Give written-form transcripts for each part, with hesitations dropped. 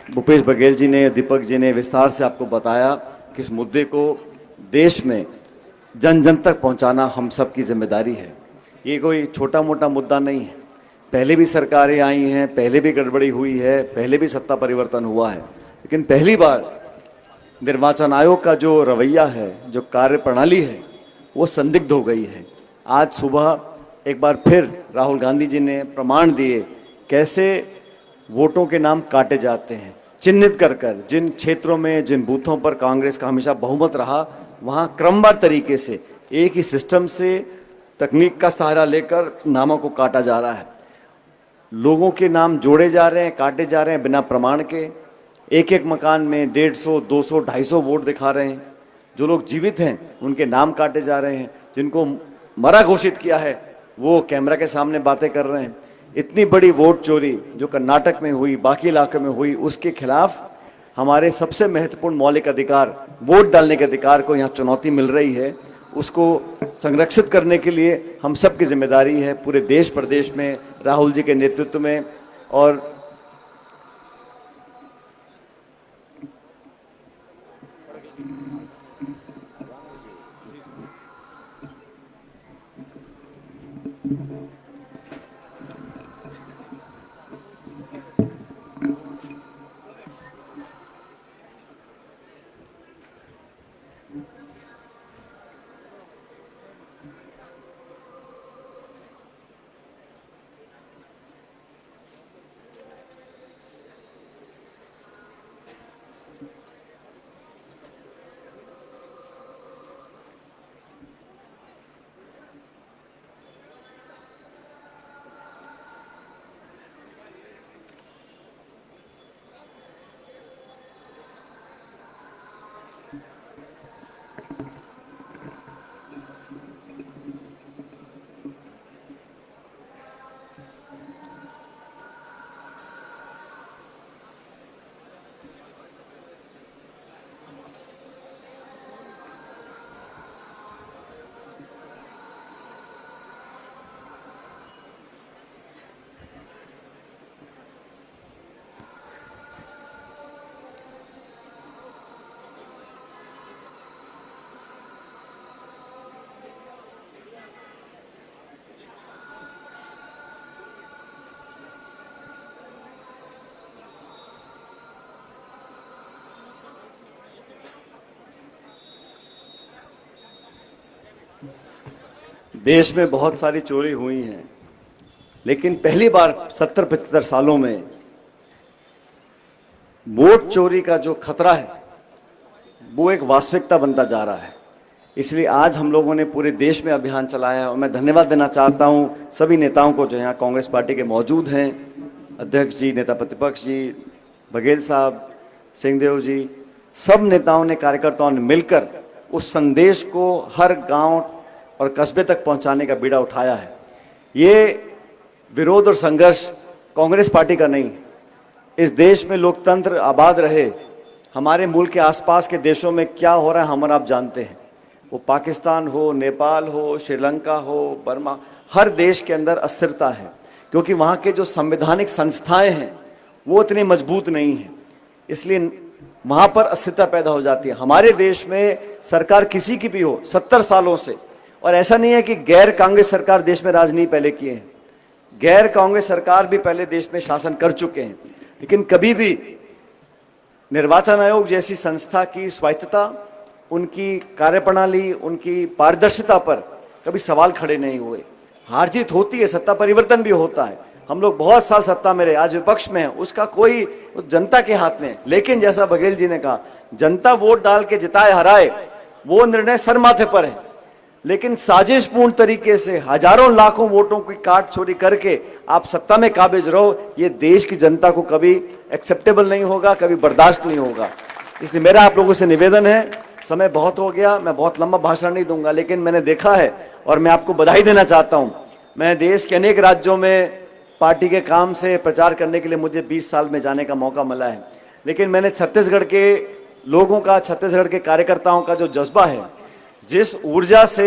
भूपेश बघेल जी ने, दीपक जी ने विस्तार से आपको बताया कि इस मुद्दे को देश में जन जन तक पहुंचाना हम सब की जिम्मेदारी है। ये कोई छोटा मोटा मुद्दा नहीं है। पहले भी सरकारें आई हैं, पहले भी गड़बड़ी हुई है, पहले भी सत्ता परिवर्तन हुआ है, लेकिन पहली बार निर्वाचन आयोग का जो रवैया है, जो कार्य प्रणाली है, वो संदिग्ध हो गई है। आज सुबह एक बार फिर राहुल गांधी जी ने प्रमाण दिए कैसे वोटों के नाम काटे जाते हैं, चिन्हित कर कर जिन क्षेत्रों में, जिन बूथों पर कांग्रेस का हमेशा बहुमत रहा, वहां क्रमबद्ध तरीके से एक ही सिस्टम से तकनीक का सहारा लेकर नामों को काटा जा रहा है। लोगों के नाम जोड़े जा रहे हैं, काटे जा रहे हैं बिना प्रमाण के। एक एक मकान में 150, 200, 250 वोट दिखा रहे हैं। जो लोग जीवित हैं उनके नाम काटे जा रहे हैं, जिनको मरा घोषित किया है वो कैमरा के सामने बातें कर रहे हैं। इतनी बड़ी वोट चोरी जो कर्नाटक में हुई, बाकी इलाके में हुई, उसके खिलाफ हमारे सबसे महत्वपूर्ण मौलिक अधिकार, वोट डालने के अधिकार को यहाँ चुनौती मिल रही है। उसको संरक्षित करने के लिए हम सब की जिम्मेदारी है, पूरे देश प्रदेश में राहुल जी के नेतृत्व में। और देश में बहुत सारी चोरी हुई हैं, लेकिन पहली बार 70-75 सालों में वोट चोरी का जो खतरा है वो एक वास्तविकता बनता जा रहा है। इसलिए आज हम लोगों ने पूरे देश में अभियान चलाया है और मैं धन्यवाद देना चाहता हूं सभी नेताओं को जो यहाँ कांग्रेस पार्टी के मौजूद हैं, अध्यक्ष जी, नेता प्रतिपक्ष जी, बघेल साहब, सिंहदेव जी, सब नेताओं ने, कार्यकर्ताओं ने मिलकर उस संदेश को हर गांव और कस्बे तक पहुंचाने का बीड़ा उठाया है। ये विरोध और संघर्ष कांग्रेस पार्टी का नहीं है। इस देश में लोकतंत्र आबाद रहे, हमारे मुल्क के आसपास के देशों में क्या हो रहा है हम और आप जानते हैं। वो पाकिस्तान हो, नेपाल हो, श्रीलंका हो, बर्मा, हर देश के अंदर अस्थिरता है, क्योंकि वहाँ के जो संवैधानिक संस्थाएं हैं वो इतनी मजबूत नहीं हैं, इसलिए वहाँ पर अस्थिरता पैदा हो जाती है। हमारे देश में सरकार किसी की भी हो 70 सालों से, और ऐसा नहीं है कि गैर कांग्रेस सरकार देश में राज नहीं पहले किए हैं, गैर कांग्रेस सरकार भी पहले देश में शासन कर चुके हैं, लेकिन कभी भी निर्वाचन आयोग जैसी संस्था की स्वायत्तता, उनकी कार्यप्रणाली, उनकी पारदर्शिता पर कभी सवाल खड़े नहीं हुए। हार जीत होती है, सत्ता परिवर्तन भी होता है, हम लोग बहुत साल सत्ता में रहे, आज विपक्ष में है, उसका कोई जनता के हाथ में। लेकिन जैसा बघेल जी ने कहा, जनता वोट डाल के जिताए हराए वो निर्णय सर माथे पर है, लेकिन साजिशपूर्ण तरीके से हजारों लाखों वोटों की काट चोरी करके आप सत्ता में काबिज रहो, ये देश की जनता को कभी एक्सेप्टेबल नहीं होगा, कभी बर्दाश्त नहीं होगा। इसलिए मेरा आप लोगों से निवेदन है, समय बहुत हो गया, मैं बहुत लंबा भाषण नहीं दूंगा, लेकिन मैंने देखा है और मैं आपको बधाई देना चाहता हूं। मैं देश के अनेक राज्यों में पार्टी के काम से प्रचार करने के लिए मुझे 20 साल में जाने का मौका मिला है, लेकिन मैंने छत्तीसगढ़ के लोगों का, छत्तीसगढ़ के कार्यकर्ताओं का जो जज्बा है, जिस ऊर्जा से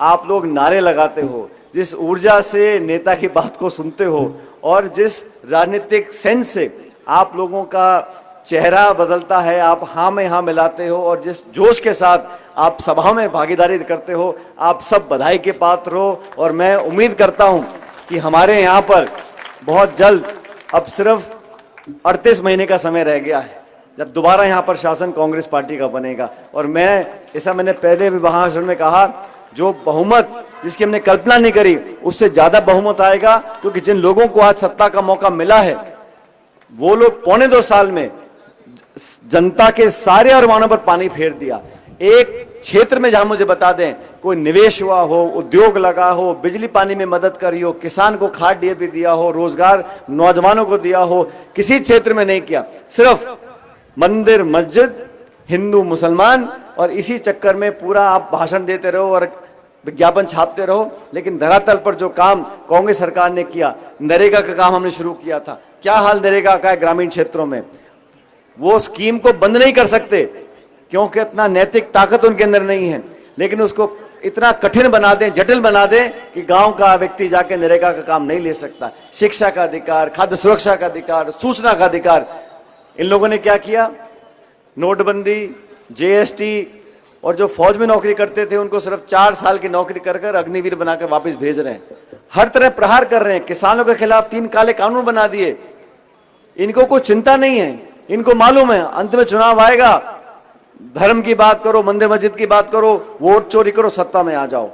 आप लोग नारे लगाते हो, जिस ऊर्जा से नेता की बात को सुनते हो और जिस राजनीतिक सेंस से आप लोगों का चेहरा बदलता है, आप हाँ में हाँ मिलाते हो और जिस जोश के साथ आप सभा में भागीदारी करते हो, आप सब बधाई के पात्र हो। और मैं उम्मीद करता हूं कि हमारे यहाँ पर बहुत जल्द, अब सिर्फ 38 महीने का समय रह गया है जब दोबारा यहाँ पर शासन कांग्रेस पार्टी का बनेगा। और मैं, ऐसा मैंने पहले भी भाषण में कहा, जो बहुमत जिसकी हमने कल्पना नहीं करी उससे ज्यादा बहुमत आएगा, क्योंकि जिन लोगों को आज सत्ता का मौका मिला है वो लोग 2.25 साल में जनता के सारे अरमानों पर पानी फेर दिया। एक क्षेत्र में जहां मुझे बता दें कोई निवेश हुआ हो, उद्योग लगा हो, बिजली पानी में मदद करी हो, किसान को खाद डीएपी दिया हो, रोजगार नौजवानों को दिया हो, किसी क्षेत्र में नहीं किया। सिर्फ मंदिर मस्जिद, हिंदू मुसलमान, और इसी चक्कर में पूरा आप भाषण देते रहो और विज्ञापन छापते रहो। लेकिन धरातल पर जो काम कांग्रेस सरकार ने किया, नरेगा का काम हमने शुरू किया था, क्या हाल नरेगा का है ग्रामीण क्षेत्रों में, वो स्कीम को बंद नहीं कर सकते क्योंकि इतना नैतिक ताकत उनके अंदर नहीं है, लेकिन उसको इतना कठिन बना दें, जटिल बना दें कि गांव का व्यक्ति जाके नरेगा का काम नहीं ले सकता। शिक्षा का अधिकार, खाद्य सुरक्षा का अधिकार, सूचना का अधिकार, इन लोगों ने क्या किया, नोटबंदी, जीएसटी, और जो फौज में नौकरी करते थे उनको सिर्फ 4 साल की नौकरी कर कर अग्निवीर बनाकर वापस भेज रहे हैं। हर तरह प्रहार कर रहे हैं, किसानों के खिलाफ 3 काले कानून बना दिए। इनको कोई चिंता नहीं है, इनको मालूम है अंत में चुनाव आएगा, धर्म की बात करो, मंदिर मस्जिद की बात करो, वोट चोरी करो, सत्ता में आ जाओ।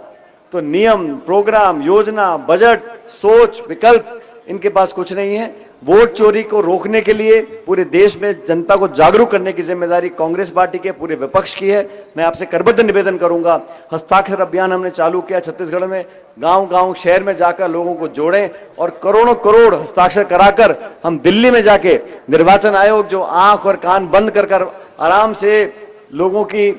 तो नियम, प्रोग्राम, योजना, बजट, सोच, विकल्प इनके पास कुछ नहीं है। वोट चोरी को रोकने के लिए पूरे देश में जनता को जागरूक करने की जिम्मेदारी कांग्रेस पार्टी के पूरे विपक्ष की है। मैं आपसे करबद्ध निवेदन करूंगा, हस्ताक्षर अभियान हमने चालू किया छत्तीसगढ़ में, गांव-गांव शहर में जाकर लोगों को जोड़ें और करोड़ों करोड़ हस्ताक्षर कराकर हम दिल्ली में जाके निर्वाचन आयोग जो आंख और कान बंद कर आराम से लोगों की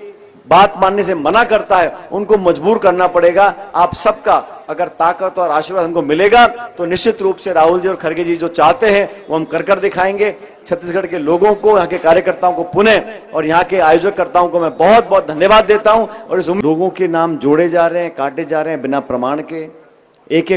बात मानने से मना करता है, उनको मजबूर करना पड़ेगा। आप सबका अगर ताकत और आशीर्वाद हमको मिलेगा तो निश्चित रूप से राहुल जी और खड़गे जी जो चाहते हैं वो हम कर दिखाएंगे। छत्तीसगढ़ के लोगों को, यहाँ के कार्यकर्ताओं को पुनः और यहाँ के आयोजककर्ताओं को मैं बहुत बहुत धन्यवाद देता हूं। और इस लोगों के नाम जोड़े जा रहे हैं, काटे जा रहे हैं बिना प्रमाण के, एक एक